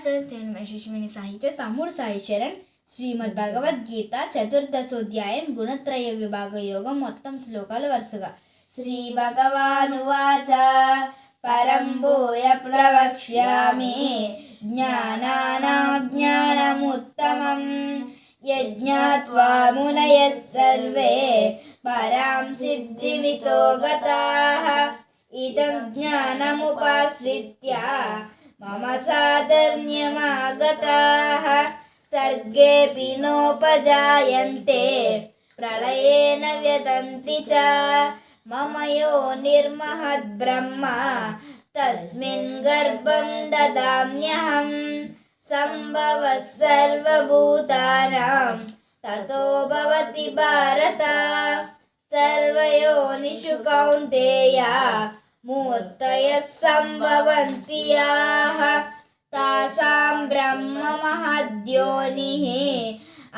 Friends, నేను యశస్విని సాహిత్య తమ్ముడు సాయి శరణ్. శ్రీమద్ భగవద్గీత చతుర్దశోధ్యాయం గుణత్రయ విభాగ యోగం. మొత్తం శ్లోకాలు వరుసగా. శ్రీ భగవానువాచ పరం భూయ ప్రవక్ష్యామి జ్ఞానానాం జ్ఞానముత్తమం యజ్ఞాత్వా మునయః సర్వే పరాం సిద్ధిమితో గతాః ఇదం జ్ఞానముపాశ్రిత్య మమ సాధర్మ్యమాగతాః सर्गेऽपि नोपजायन्ते प्रलयेन व्यदन्ति च मम योनिर्महद्ब्रह्म तस्मिन् गर्भं ददाम्यहं सम्भवः सर्वभूतानां ततो भवति भारत सर्वयोनिषु कौन्तेय मूर्तयः सम्भवन्ति याः तासां ब्रह्म महद्योनिः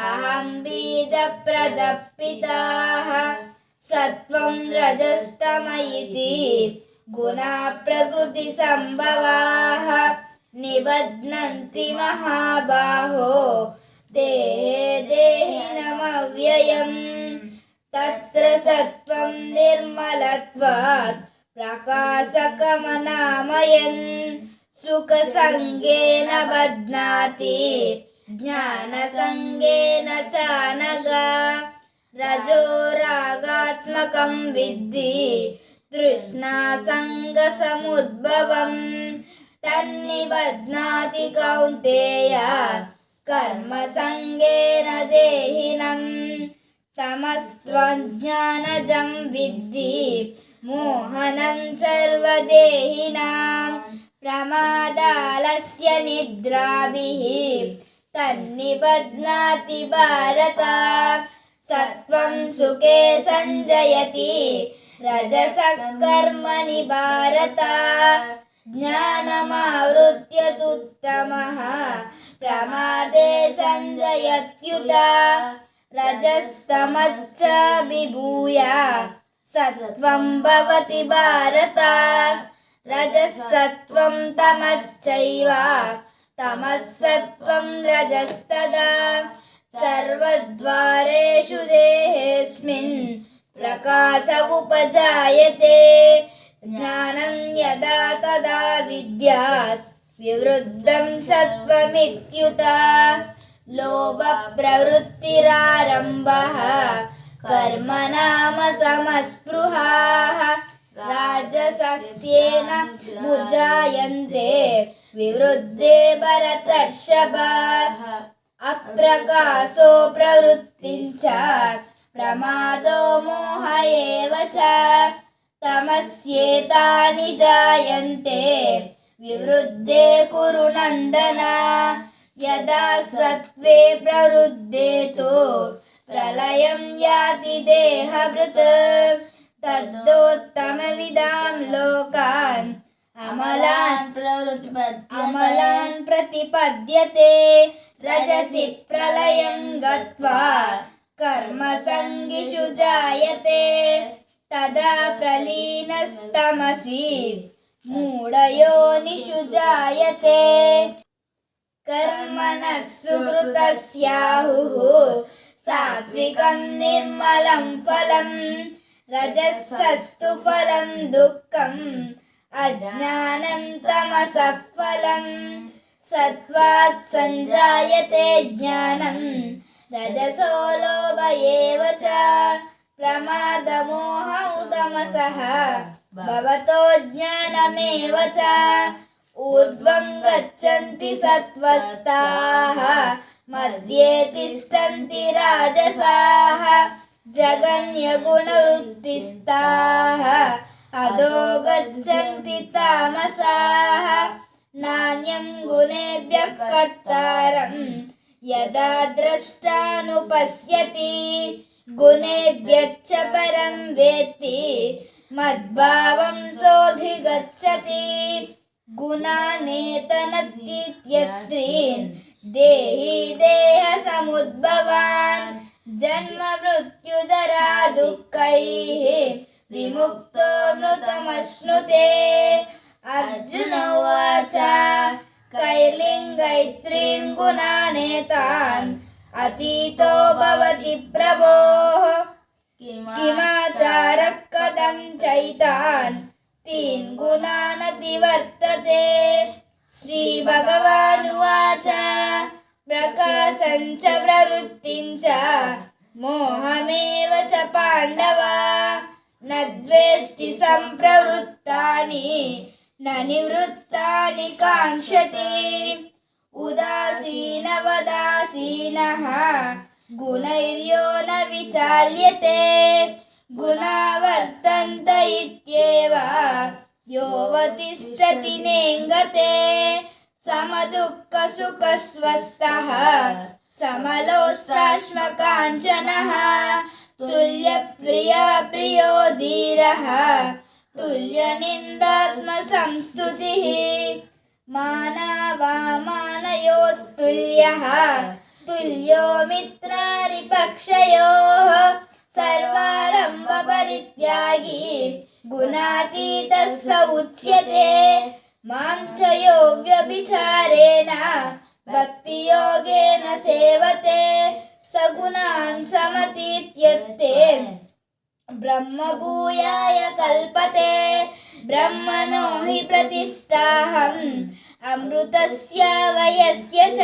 अहं बीजप्रदपिताः सत्त्वं रजस्तम इति गुणा प्रकृतिसम्भवाः निबध्नन्ति महाबाहो देहे देहिनमव्ययम् तत्र सत्त्वं निर्मलत्वात् प्रकाशकमनामयन् सुखसंगेन बध्नाति ज्ञानसंगेन च नघ रजो रागात्मकं विद्धि तृष्णासंगसमुद्भवम् तन्निबध्नाति कौन्तेय कर्मसंगेन देहिनम् तमस्त्वज्ञानजं विद्धि मोहनं सर्वदेहिनां प्रमादालस्य निद्राभिः तन्निबध्नाति भारत सत्त्वं सुखे संजयति रजसः कर्मणि भारत ज्ञानमावृत्य तुत्तमः प्रमादे संजयत्युत रजस्तमश्च विभूय सत्त्वं भवति भारत रजसत्त्वं तमश्चैव तमस्सत्त्वं रजस्तदा सर्वद्वारेषु देहेऽस्मिन् प्रकाश उपजायते ज्ञानं यदा तदा विद्यात् विवृद्धं सत्त्वमित्युत लोभप्रवृत्तिरारम्भः कर्मणाम समस्पृहाः राजसस्येन मुजायन्ते विवृद्धे भरतर्षभ अप्रकाशो प्रवृत्तिञ्च प्रमादो मोह एव च तमस्येतानि जायन्ते विवृद्धे कुरु नन्दन यदा सत्त्वे प्रवृद्धे तु प्रलयं याति देहभृत् तद्दोत्तमविदां लोकान् अमलान् प्रतिपद्यते रजसि प्रलयं गत्वा कर्मसङ्गिषु जायते तदा प्रलीनस्तमसि मूढयोनिषु जायते कर्मणः सुकृतस्याहुः सात्विकं निर्मलं फलं रजसस्तु फलं दुःखम् अज्ञानं तमसः फलं सत्त्वात् संजायते ज्ञानं रजसो लोभ एव च प्रमादमोहौ तमसः भवतो ज्ञानमेव च ऊर्ध्वं गच्छन्ति सत्त्वस्ताः मध्ये तिष्ठन्ति राजसाः जगन्यगुणवृत्तिस्ताः अधो गच्छन्ति तामसाः नान्यं गुणेभ्यः कर्तारं यदा द्रष्टानुपश्यति गुणेभ्यश्च परं वेत्ति मद्भावं सोऽधिगच्छति गुणानेतनतीत्यत्रीन् देहि देहसमुद्भवान् जन्म मृत्युजरा दुःखैः विमुक्तो मृतमश्नुते अर्जुन उवाच कैर्लिङ्गैत्रीन् गुणानेतान् अतीतो भवति प्रभोः किमाचारः कथं चैतान् तीन् गुणान् अतिवर्तते श्रीभगवानुवाच प्रकाशं च प्रवृत्तिं च मोहमेव च पाण्डव न द्वेष्टि सम्प्रवृत्तानि न निवृत्तानि काङ्क्षति उदासीनवदासीनः गुणैर्यो न विचाल्यते गुणा वर्तन्त इत्येव योऽवतिष्ठति नेङ्गते समदुःखसुखस्वस्थः समलोष्टाश्मकाञ्चनः तुल्यप्रिया प्रियो धीरः तुल्यनिन्दात्मसंस्तुतिः मानवामानयोस्तुल्यः तुल्यो मित्रारिपक्षयोः सर्वारम्भपरित्यागी गुणातीतः स उच्यते मां च यो व्यभिचारेण भक्तियोगेन सेवते सगुणान् समतीत्यत्ते ब्रह्मभूयाय कल्पते ब्रह्मणो हि प्रतिष्ठाहम् अमृतस्य वयस्य च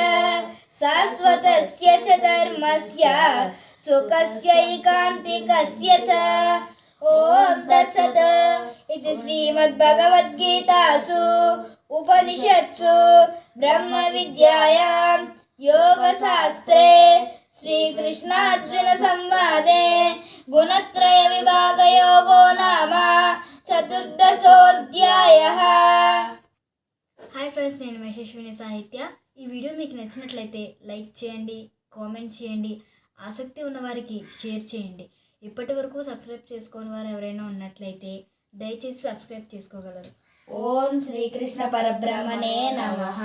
शाश्वतस्य च धर्मस्य सुखस्यैकान्तिकस्य च ॐ तत्सत् इति श्रीमद्भगवद्गीतासु उपनिषत्सु ब्रह्मविद्यायां योगशास्त्रे श्रीकृष्णार्जुनसंवादे गुणत्रयविभागयोगो नाम చతుర్దశోధ్యాయః. హాయ్ ఫ్రెండ్స్, నేను యశస్విని సాహిత్య. ఈ వీడియో మీకు నచ్చినట్లయితే లైక్ చేయండి, కామెంట్ చేయండి, ఆసక్తి ఉన్నవారికి షేర్ చేయండి. ఇప్పటి వరకు సబ్స్క్రైబ్ చేసుకోని వారు ఎవరైనా ఉన్నట్లయితే దయచేసి సబ్స్క్రైబ్ చేసుకోగలరు. ఓం శ్రీకృష్ణ పరబ్రహ్మణే నమః.